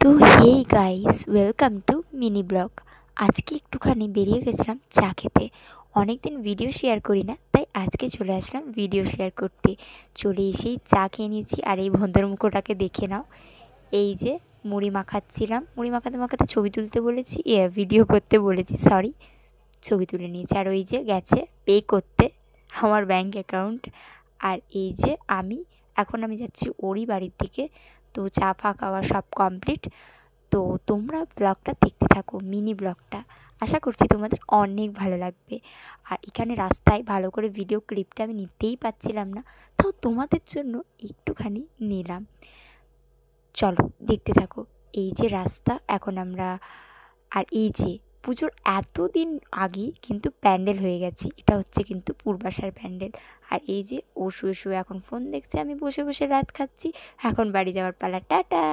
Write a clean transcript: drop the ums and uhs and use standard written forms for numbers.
তো hey guys, welcome to mini blog. আজকে একটুখানি বেরিয়ে গেছিলাম চা খেতে। অনেক দিন ভিডিও শেয়ার করি না, তাই আজকে চলে আসলাম ভিডিও শেয়ার করতে। চলে এসেই চা খেয়ে নিয়েছি। আর এই ভদ্রমুখটাকে দেখে নাও, এই যে মুড়ি মাখাচ্ছিলাম। মুড়ি মাখাতে মাখাতে ছবি তুলতে বলেছি, ভিডিও করতে বলেছি, সরি, ছবি তুলে নিয়েছি। আর ওই যে গেছে পে করতে আমার ব্যাংক অ্যাকাউন্ট। আর এই যে এখন আমি যাচ্ছি ওরই বাড়ির দিকে। তো চা ফা খাওয়া সব কমপ্লিট। তো তোমরা ব্লগটা দেখতে থাকো, মিনি ব্লগটা। আশা করছি তোমাদের অনেক ভালো লাগবে। আর এখানে রাস্তায় ভালো করে ভিডিও ক্লিপটা আমি নিতেই পারছিলাম না, তো তোমাদের জন্য একটুখানি নিলাম। চলো দেখতে থাকো। এই যে রাস্তা, এখন আমরা, আর এই যে পুজোর এতদিন আগে কিন্তু প্যান্ডেল হয়ে গেছে। এটা হচ্ছে কিন্তু পূর্বাশার প্যান্ডেল। আর এই যে ও শুয়ে শুয়ে এখন ফোন দেখছে, আমি বসে বসে রাত খাচ্ছি। এখন বাড়ি যাওয়ার পালা, টাটা।